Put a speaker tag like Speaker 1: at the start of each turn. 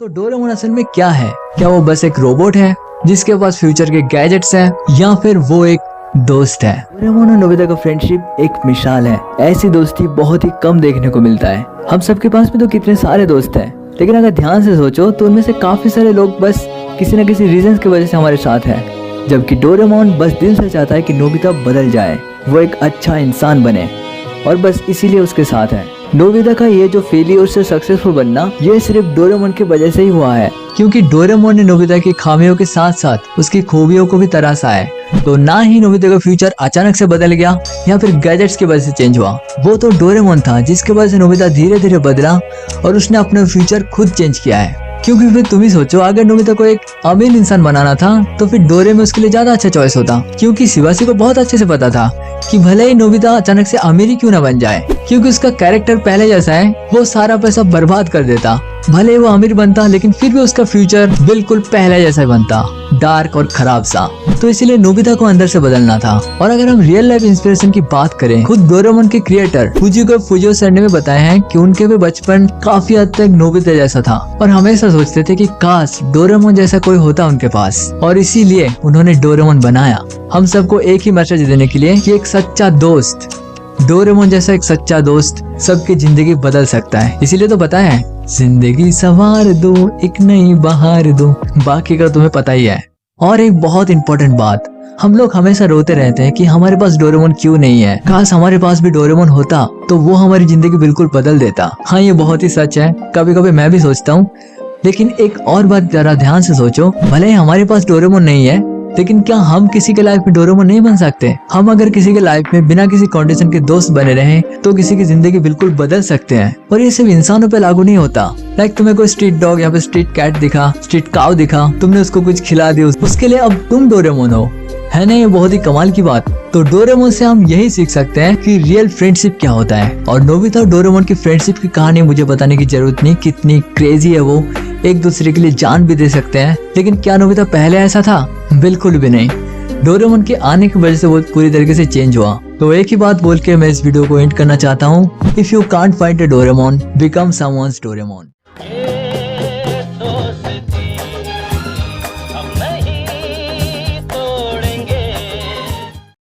Speaker 1: तो डोरेमोन असल में क्या है? क्या वो बस एक रोबोट है जिसके पास फ्यूचर के गैजेट्स हैं, या फिर वो एक दोस्त है? डोरेमोन और नोबिता का फ्रेंडशिप एक मिसाल है। ऐसी दोस्ती बहुत ही कम देखने को मिलता है। हम सबके पास भी तो कितने सारे दोस्त हैं, लेकिन अगर ध्यान से सोचो तो उनमें से काफी सारे लोग बस किसी न किसी रीजन की वजह से हमारे साथ है, जबकि डोरेमोन बस दिल से चाहता है कि नोबिता बदल जाए, वो एक अच्छा इंसान बने, और बस इसीलिए उसके साथ है। नोबिता का ये जो फेलियर से सक्सेसफुल बनना, ये सिर्फ डोरेमोन की वजह से ही हुआ है, क्योंकि डोरेमोन ने नोबिता की खामियों के साथ साथ उसकी खूबियों को भी तराशा है। तो ना ही नोबिता का फ्यूचर अचानक से बदल गया या फिर गैजेट्स की वजह से चेंज हुआ, वो तो डोरेमोन था जिसकी वजह से नोबिता धीरे धीरे बदला और उसने अपना फ्यूचर खुद चेंज किया है। क्योंकि फिर तुम ही सोचो, अगर नोबिता को एक अमीर इंसान बनाना था तो फिर डोरेमोन उसके लिए ज्यादा अच्छा चॉइस होता, क्योंकि शिवासी को बहुत अच्छे से पता था कि भले ही नोबिता अचानक से अमीर ही क्यों ना बन जाए, क्योंकि उसका कैरेक्टर पहले जैसा है, वो सारा पैसा बर्बाद कर देता। भले ही वो अमीर बनता लेकिन फिर भी उसका फ्यूचर बिल्कुल पहले जैसा ही बनता, डार्क और खराब सा। तो इसीलिए नोबिता को अंदर से बदलना था। और अगर हम रियल लाइफ इंस्पिरेशन की बात करें, खुद डोरेमोन के क्रिएटर फुजिको फुजियो सर ने भी बताया है कि उनके भी बचपन काफी हद तक नोबिता जैसा था और हमेशा सोचते थे कि काश डोरेमोन जैसा कोई होता उनके पास, और इसीलिए उन्होंने डोरेमोन बनाया हम सबको एक ही मैसेज देने के लिए कि एक सच्चा दोस्त, डोरेमोन जैसा एक सच्चा दोस्त सबकी जिंदगी बदल सकता है। इसीलिए तो बताया है, जिंदगी संवार दो, एक नई बहार दो, बाकी का तुम्हें पता ही है। और एक बहुत इंपॉर्टेंट बात, हम लोग हमेशा रोते रहते हैं कि हमारे पास डोरेमोन क्यों नहीं है, काश हमारे पास भी डोरेमोन होता तो वो हमारी जिंदगी बिल्कुल बदल देता। हाँ, ये बहुत ही सच है, कभी कभी मैं भी सोचता हूँ। लेकिन एक और बात जरा ध्यान से सोचो, भले ही हमारे पास डोरेमोन नहीं है, लेकिन क्या हम किसी के लाइफ में डोरेमोन नहीं बन सकते? हम अगर किसी के लाइफ में बिना किसी कंडीशन के दोस्त बने रहे तो किसी की जिंदगी बिल्कुल बदल सकते हैं। और ये सिर्फ इंसानों पे लागू नहीं होता। लाइक तुम्हें कोई स्ट्रीट डॉग या फिर स्ट्रीट कैट दिखा, स्ट्रीट काऊ दिखा, तुमने उसको कुछ खिला दिया, उसके लिए अब तुम डोरेमोन हो, है ना? ये बहुत ही कमाल की बात। तो डोरेमोन से हम यही सीख सकते हैं कि रियल फ्रेंडशिप क्या होता है। और नोबिता और डोरेमोन की फ्रेंडशिप की कहानी मुझे बताने की जरूरत नहीं, कितनी क्रेजी है वो, एक दूसरे के लिए जान भी दे सकते हैं। लेकिन क्या नोबिता पहले ऐसा था? बिल्कुल भी नहीं। डोरेमोन के आने की वजह से वो पूरी तरीके से चेंज हुआ। तो एक ही बात बोल के मैं इस वीडियो को एंड करना चाहता हूँ, if you can't find a Doraemon, become someone's Doraemon.